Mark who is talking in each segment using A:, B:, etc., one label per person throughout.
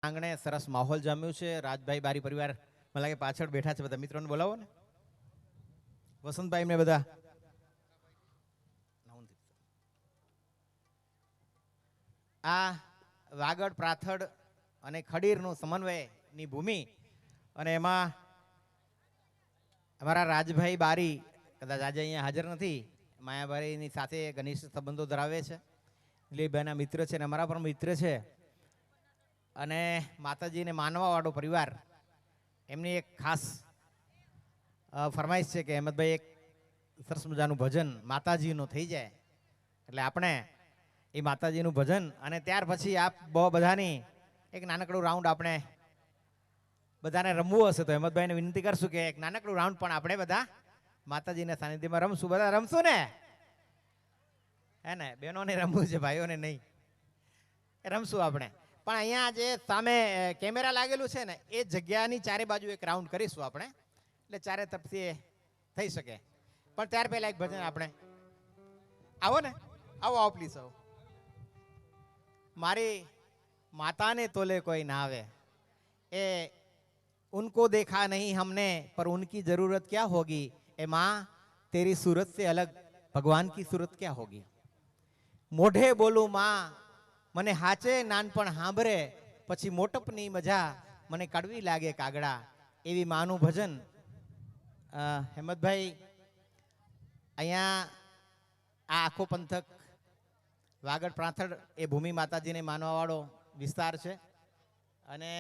A: આંગણે સરસ માહોલ જામ્યું છે. રાજભાઈ બારી પરિવાર મને લાગે પાછળ બેઠા છે. બધા મિત્રોને બોલાવો ને, વસંતભાઈ ને બધા. આ વાગડ પ્રાથડ અને ખડીરનું સમન્વયની ભૂમિ, અને એમાં અમારા રાજભાઈ બારી કદાચ આજે અહીંયા હાજર નથી, માયાબારીની સાથે ઘનિષ્ઠ સંબંધો ધરાવે છે. દિલીપભાઈના મિત્ર છે અને અમારા પણ મિત્ર છે. અને માતાજીને માનવાવાળો પરિવાર, એમની એક ખાસ ફરમાઈશ છે કે અહેમદભાઈ એક સરસ મજાનું ભજન માતાજીનું થઈ જાય, એટલે આપણે એ માતાજીનું ભજન અને ત્યાર પછી આપ બહુ બધાની એક નાનકડું રાઉન્ડ આપણે બધાને રમવું હશે તો અહેમદભાઈને વિનંતી કરશું કે એક નાનકડું રાઉન્ડ પણ આપણે બધા માતાજીના સાનિધ્યમાં રમશું. બધા રમશું ને? હે ને? બહેનોને રમવું છે, ભાઈઓને નહીં. રમશું આપણે. પણ અહીંયા જે સામે કેમેરા લાગેલું છે ને એ જગ્યાની ચારે બાજુ એક રાઉન્ડ કરીશું આપણે, એટલે ચારે તરફથી થઈ શકે. પણ ત્યાર પહેલા એક ભજન આપણે આવો ને, આવો આવો પ્લીઝ આવો. મારી માતાને તોલે કોઈ ના આવે, એ उनको देखा नहीं हमने पर उनकी जरूरत क्या होगी, ए माँ तेरी सूरत से अलग भगवान की सूरत क्या होगी. मोढ़े बोलूं माँ મને હાચે નાનપણ હાંભરે, પછી મોટપની મજા મને કડવી લાગે કાગડા. એવી માનું ભજન હેમદભાઈ. અહીંયા આ આખો પંથક વાગડ પ્રાંથડ એ ભૂમિ માતાજીને માનવાવાળો વિસ્તાર છે. અને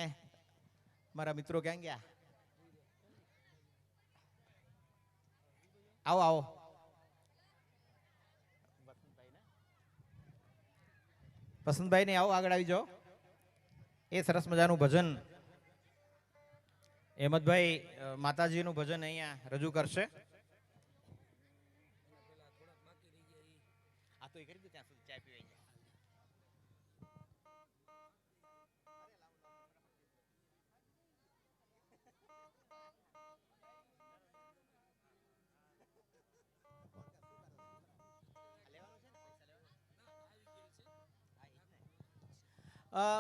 A: મારા મિત્રો ક્યાં ગયા? આવો આવો. વસંતભાઈ ને આવો, આગળ આવી જાઓ. એ સરસ મજાનું ભજન અહેમદભાઈ માતાજીનું ભજન અહીંયા રજૂ કરશે. આ તો એ કરી દો ત્યાં સુધી ચા પીવાઈ જાય.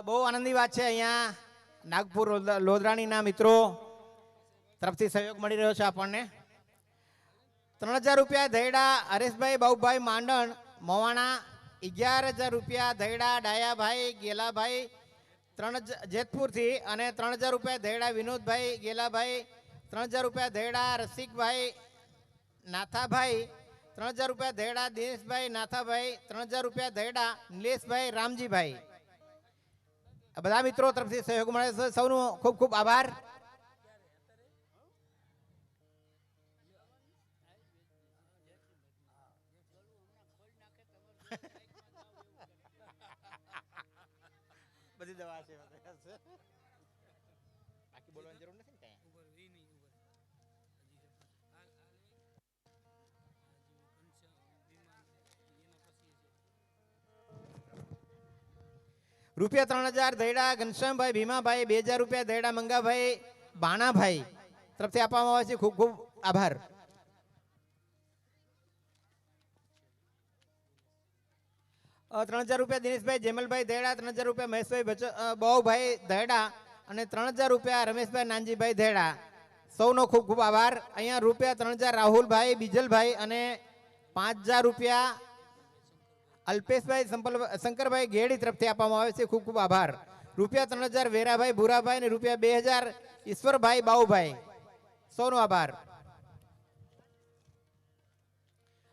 A: બહુ આનંદની વાત છે, અહીંયા નાગપુર લોધરાણીના મિત્રો તરફથી સહયોગ મળી રહ્યો છે આપણને. 3000 રૂપિયા ધૈડા હરેશભાઈ બાબુભાઈ માંડણ મોવાણા. 11000 રૂપિયા ધૈડા ડાયાભાઈ ગેલાભાઈ જેતપુરથી. અને 3000 રૂપિયા ધૈડા વિનોદભાઈ ગેલાભાઈ. 3000 રૂપિયા ધૈડા રસિકભાઈ નાથાભાઈ. 3000 રૂપિયા ધૈડા દિનેશભાઈ નાથાભાઈ. 3000 રૂપિયા ધૈડા નિલેશભાઈ રામજીભાઈ. બધા મિત્રો તરફથી સહયોગ મળે છે, સૌનો ખૂબ ખૂબ આભાર. બધી દવા છે, બાકી બોલવાની જરૂર નથી ને કઈ. રૂપિયા 3000 ધૈડા ઘનશ્યામભાઈ ભીમાભાઈ. 2000 રૂપિયા ધૈડા મંગાભાઈ બાણાભાઈ તરફથી આપવામાં આવે છે, ખૂબ ખૂબ આભાર. ₹3000 દિનેશભાઈ જેમલભાઈ ધૈડા. 3000 રૂપિયા મહેશભાઈ બહુભાઈ ધૈડા. અને 3000 રૂપિયા રમેશભાઈ નાનજીભાઈ ધૈડા. સૌનો ખૂબ ખૂબ આભાર. અહીંયા રૂપિયા 3000 રાહુલભાઈ બીજલભાઈ. અને 5000 રૂપિયા અલ્પેશભાઈ શંકરભાઈ ગેડી તરફથી આપવામાં આવે છે, ખૂબ ખૂબ આભાર. રૂપિયા 3000 વેરાભાઈ ભૂરાભાઈ. અને રૂપિયા 2000 ઈશ્વરભાઈ બાઉભાઈ. સૌનો આભાર.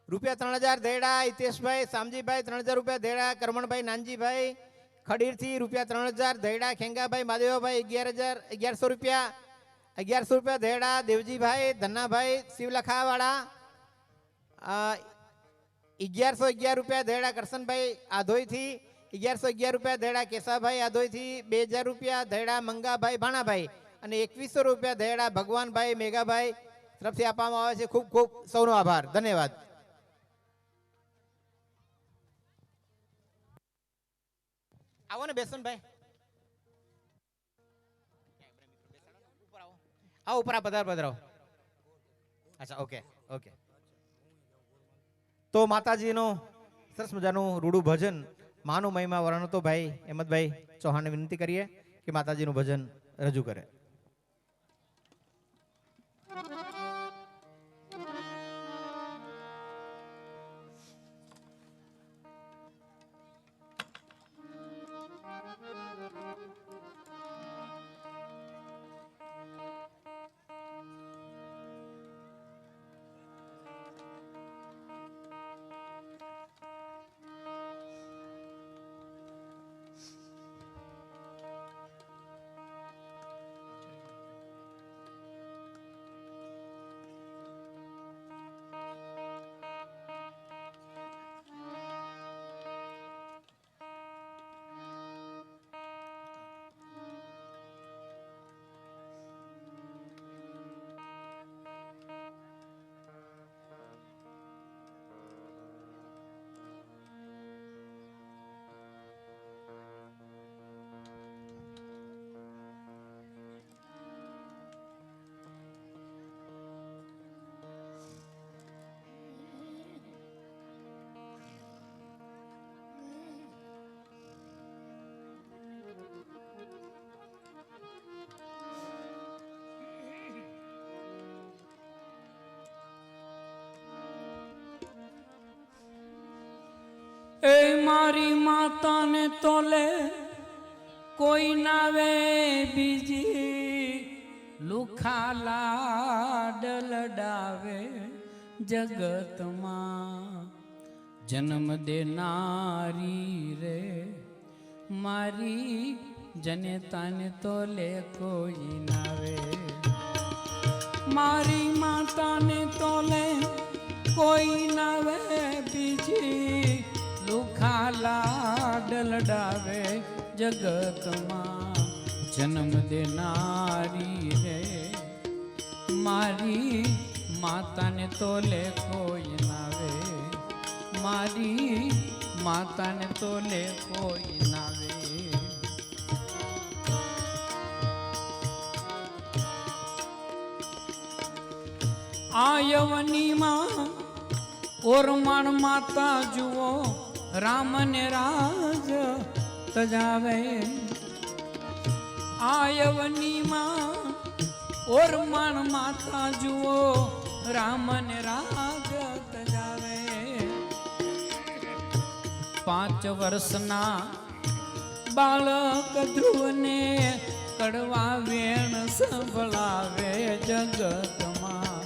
A: રૂપિયા 3000 ધૈડા હિતેશભાઈ શામજીભાઈ. 3000 રૂપિયા ધૈડા કરમણભાઈ નાનજીભાઈ ખડીરથી. રૂપિયા 3000 ધૈડા ખેંગાભાઈ માદેવાભાઈ. 1100 રૂપિયા 1100 રૂપિયા ધૈડા દેવજીભાઈ ધન્નાભાઈ શિવલખાવાળા. 1111 રૂપિયા ધૈડા કરશનભાઈ આધોઈથી. 1111 રૂપિયા ધૈડા કેશાભાઈ આધોઈથી. 2000 રૂપિયા ધૈડા મંગાભાઈ ભાણાભાઈ. અને 2100 રૂપિયા ધૈડા ભગવાનભાઈ મેઘાભાઈ તરફથી આપવામાં આવે છે, ખૂબ ખૂબ સૌનો આભાર. ધન્યવાદ. આવો ને બેસનભાઈ, આવો ઉપર પધારો. અચ્છા, ઓકે ઓકે. તો માતાજીનું સરસ મજાનું રૂડું ભજન માનું મહિમા વર્ણતો ભાઈ અહેમદભાઈ ચૌહાણને વિનંતી કરીએ કે માતાજીનું ભજન રજૂ કરે.
B: એ મારી માતાને તોલે કોઈ નાવે બીજી લુખા લાડ લડાવે જગતમાં જન્મ દેનારી રે મારી જનેતાને તોલે કોઈ નાવે મારી માતાને તોલે કોઈ નાવે બીજી લુખા લાડ લડાવે જગતમાં જન્મ દેનારી રે મારી માતાને તોલે કોઈ નાવે મારી માતાને તોલે કોઈ નાવે આ યવનીમાં ઓરમાણ માતા જુઓ રામ ને રાજ તજાવે આ યવનીમાં ઓરમાણ માતા જુઓ રામ ને રાજ તજાવે 5 વર્ષના બાળક ધ્રુવને કડવા વેણ સંભળાવે જગતમાં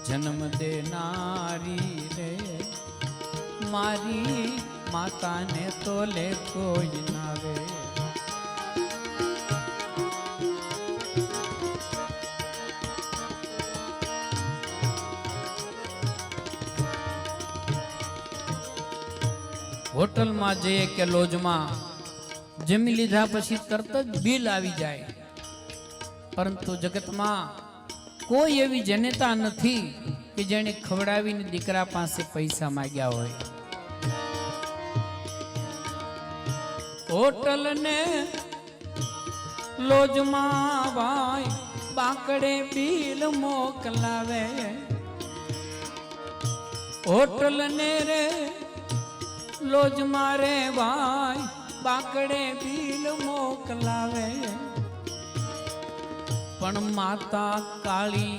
B: જન્મ દેનારી રે મારી માતાને તોલે કોઈ નાવે હોટલમાં જઈએ કે લોજમાં જમી લીધા પછી તરત જ બિલ આવી જાય પરંતુ જગતમાં કોઈ એવી જનતા નથી કે જેણે ખવડાવીને દીકરા પાસે પૈસા માંગ્યા હોય હોટલ ને લોજમાં ભાઈ બાકડે બિલ મોકલાવે હોટલ ને રે લોજમાં રે ભાઈ બાકડે બિલ મોકલાવે પણ માતા કાળી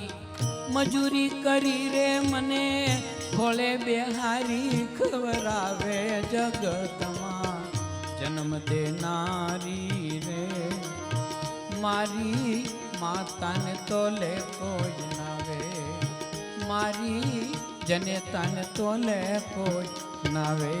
B: મજૂરી કરી રે મને ખોળે બેહારી ખવરાવે જગતમાં જન્મ દેનારી રે મારી માતાને તોલે કોઈ નાવે મારી જનેતાને તોલે કોઈ નાવે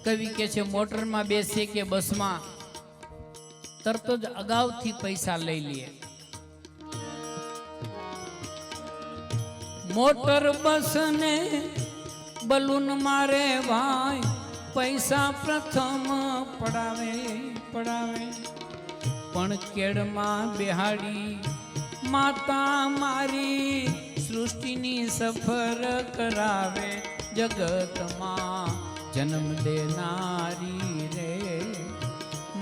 B: કવિ કે છે મોટરમાં બેસે કે બસમાં તરત જ અગાઉથી પૈસા લઈ લે મોટર બસ ને બલૂન મારે ભાઈ પૈસા પ્રથમ પડાવે પણ કેળમાં બેહાડી માતા મારી સૃષ્ટિની સફર કરાવે જગતમાં જન્મ દેનારી રે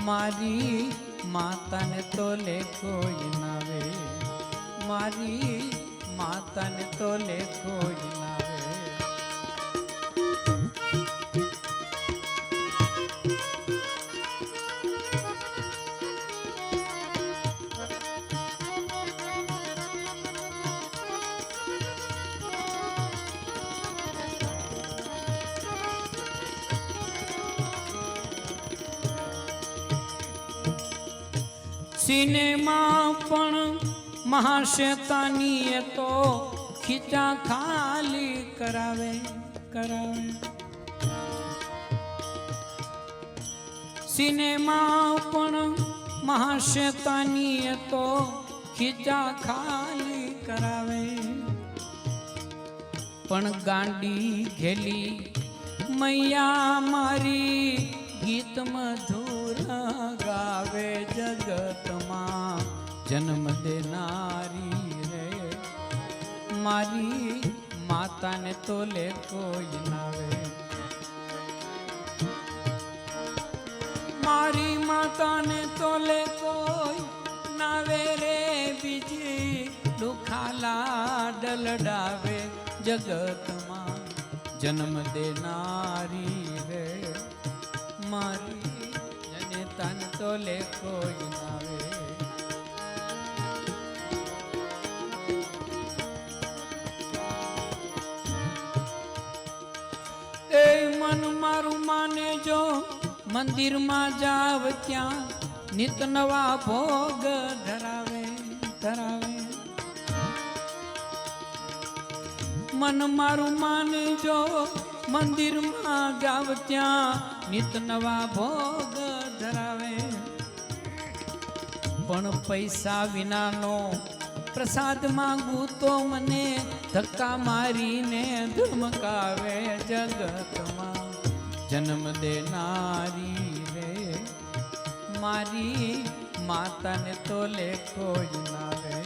B: મારી માતાને તો લે કોઈ નાવે મારી માતાને તો લે કોઈ નાવે સિનેમા પણ મહાશેતાની એ તો ખીચા ખાલી કરાવે કરાવે સિનેમા પણ મહાશેતાની એ તો ખીચા ખાલી કરાવે પણ ગાંડી ઘેલી મૈયા મારી ગીત મધુર ગાવે જગતમાં જન્મ દેનારી રે મારી માતાને તો લે કોઈ નાવે મારી માતાને તો લે કોઈ નાવે રે બીજી દુખાલા ડલડાવે જગતમાં જન્મ દેનારી રે મારી જને તન તો લે કોઈ નાવે એ મન મારું માને જો મંદિરમાં જાવ ત્યાં નિત નવા ભોગ ધરાવે ધરાવે મન મારું માને જો મંદિરમાં જાવ ત્યાં નિત નવા ભોગ ધરાવે પણ પૈસા વિનાનો પ્રસાદ માંગુ તો મને ધક્કા મારીને ધમકાવે જગતમાં જન્મ દેનારી રે મારી માતાને તો લે કોઈ નાવે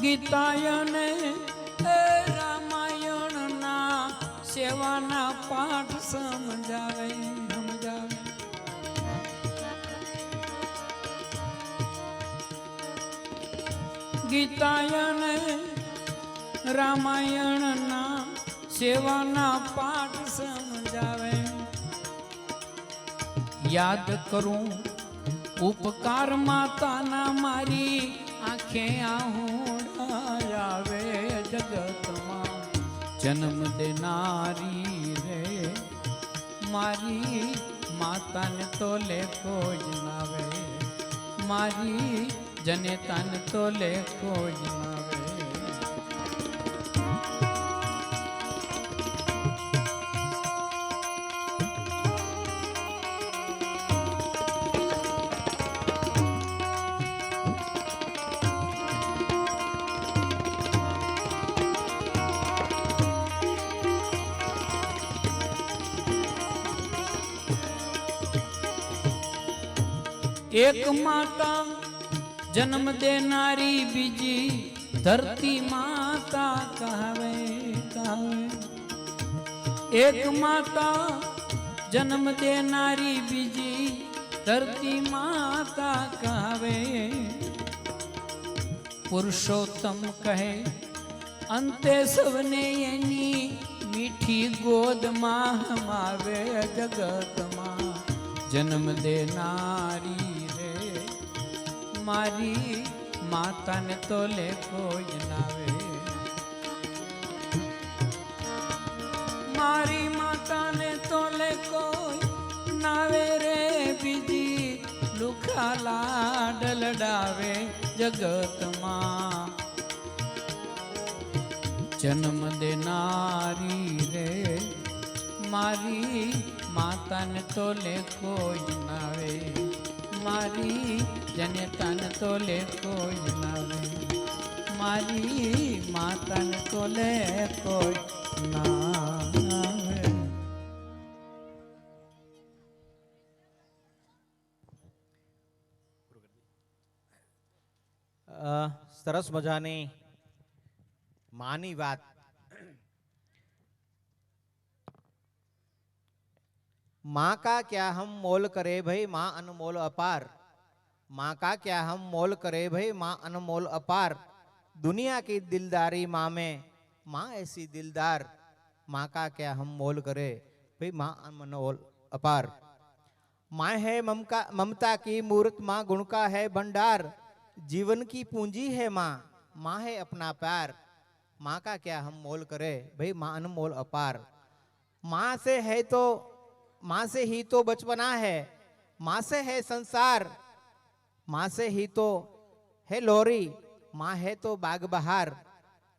B: ગીતાયને રામાયણના સેવાના પાઠ સમજાવે સમજાવે ગીતાયને રામાયણના સેવાના પાઠ સમજાવે યાદ કરું ઉપકાર માતાના મારી આંખે આહુડાવે જગતમાં જન્મ દેનારી રે મારી માતાને તો લે કોઈ નાવે મારી જનેતાને તો લે કોઈ નાવે એક માતા જન્મ દેનારી બીજી ધરતી માતા કહાવે કહાવે એક માતા જન્મ દેનારી બીજી ધરતી માતા કહાવે પુરુષોત્તમ કહે અંતે સવને એની મીઠી ગોદમાં હમાવે જગતમાં જન્મ દેનારી મારી માતાને તો લે કોઈ નાવે મારી માતાને તો લે કોઈ નાવે રે બીજી લુખાલા ડલડાવે જગતમાં જન્મ દેનારી રે મારી માતાને તો લે કોઈ નાવે મારી જનેતાને તો લે કોઈ નાવે મારી માતાને તોલે કોઈ ના આવે.
A: સરસ મજાની માની વાત. माँ का क्या हम मोल करे भाई, माँ अनमोल अपार. माँ का क्या हम मोल करे भाई, माँ अनमोल अपार. दुनिया की दिलदारी माँ में, माँ ऐसी दिलदार. माँ का क्या हम मोल करे भाई, माँ अनमोल अपार. माँ है ममता की मूर्त, माँ गुण का है भंडार. जीवन की पूंजी है माँ, माँ है अपना प्यार. माँ का क्या हम मोल करे भाई, माँ अनमोल अपार. माँ से है तो, माँ से ही तो बचपना है, माँ से है संसार. माँ से ही तो है लोरी, माँ है तो बाग बहार.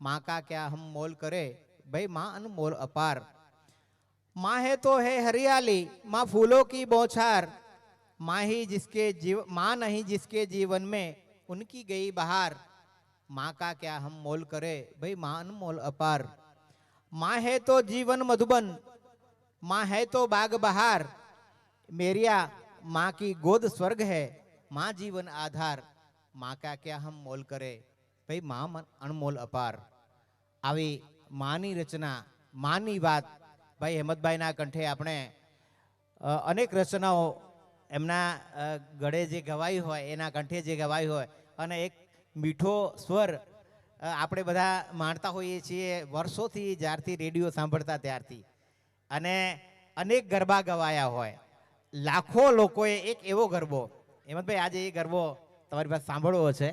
A: माँ का क्या हम मोल करे भाई, माँ अनमोल अपार. माँ है तो है हरियाली, माँ फूलों की बौछार. माँ ही जिसके माँ नहीं जिसके जीवन में, उनकी गई बहार. माँ का क्या हम मोल करे भाई, माँ अनमोल अपार. माँ है तो जीवन मधुबन, माँ है तो बाग बहार. मेरिया माँ की गोद स्वर्ग है, माँ जीवन आधार. माँ का क्या हम मोल करे भाई, माँ अनमोल अपार. આવી માની રચના, માની વાત ભાઈ હેમતભાઈના કંઠે આપણે અનેક રચનાઓ એમના ગળે જે ગવાઈ હોય, એના કંઠે જે ગવાઈ હોય, અને એક મીઠો સ્વર આપણે બધા માણતા હોઈએ છીએ વર્ષોથી, જ્યારથી રેડિયો સાંભળતા ત્યારથી. અને અનેક ગરબા ગવાયા હોય, લાખો લોકોએ એક એવો ગરબો, હેમંતભાઈ આજે એ ગરબો તમારી પાસે સાંભળવો છે,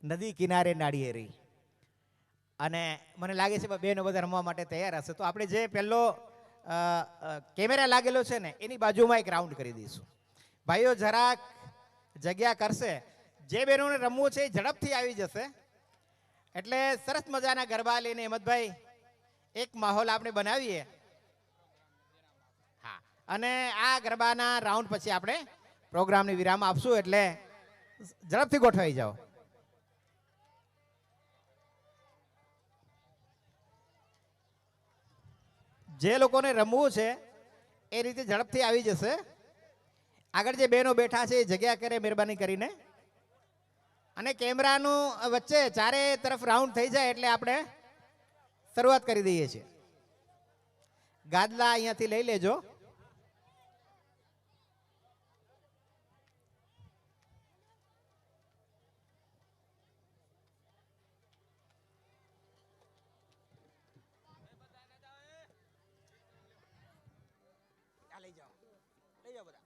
A: નદી કિનારે નાળિયેરી. અને મને લાગે છે બેનો બધા રમવા માટે તૈયાર હશે, તો આપણે જે પહેલો કેમેરા લાગેલો છે ને એની બાજુમાં એક રાઉન્ડ કરી દઈશું. ભાઈઓ જરાક જગ્યા કરશે, જે બહેનોને રમવું છે એ ઝડપથી આવી જશે. એટલે સરસ મજાના ગરબા લઈને હેમંતભાઈ એક માહોલ આપણે બનાવીએ. હા, અને આ ગરબાના રાઉન્ડ પછી આપણે પ્રોગ્રામની વિરામ આપશું, એટલે ઝડપથી ગોઠવાઈ જાઓ. જે લોકોને રમવું છે એ રીતે ઝડપથી આવી જશે. આગળ જે બહેનો બેઠા છે એ જગ્યા કરે મહેરબાની કરીને. અને કેમેરાનું વચ્ચે ચારે તરફ રાઉન્ડ થઈ જાય એટલે આપણે શરૂઆત કરી દઈએ છીએ. ગાદલા અહીંયાથી લઈ લેજો. લઈ જાઓ, લઈ જાઓ બધા.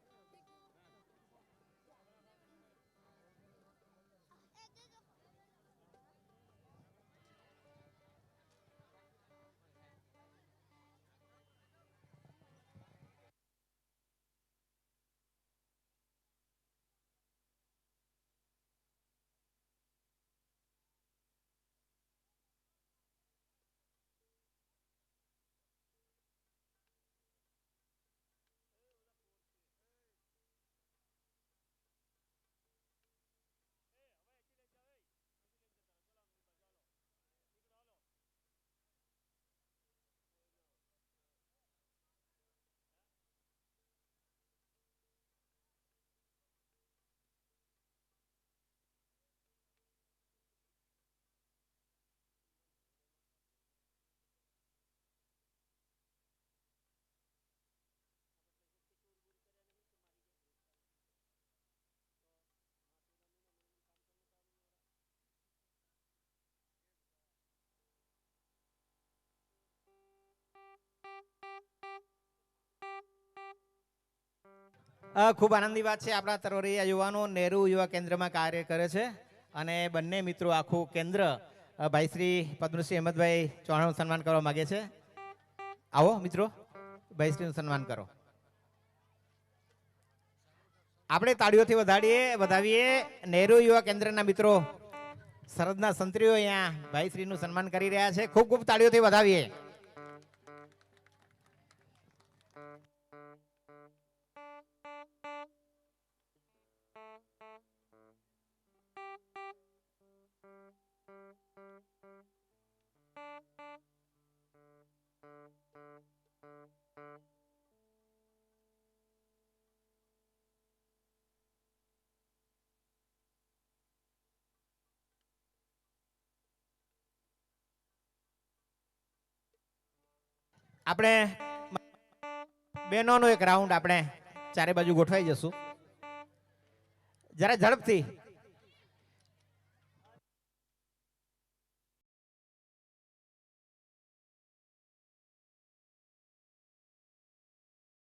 A: ખૂબ આનંદની વાત છે, આપણા તરવરિયા યુવાનો નહેરુ યુવા કેન્દ્રમાં કાર્ય કરે છે. અને બંને મિત્રો આખું કેન્દ્ર ભાઈ શ્રી પદ્મશ્રી હેમંતભાઈ ચૌહાણનું સન્માન કરવા માગે છે. આવો મિત્રો, ભાઈ શ્રીનું સન્માન કરો. આપણે તાળીઓથી વધાવીએ. નહેરુ યુવા કેન્દ્રના મિત્રો, સરહદના સંત્રીઓ અહીંયા ભાઈ શ્રીનું સન્માન કરી રહ્યા છે. ખૂબ ખૂબ તાળીઓથી વધાવીએ. આપણે બહેનોનો એક રાઉન્ડ આપણે ચારે બાજુ ગોઠવાઈ જશું જરા ઝડપથી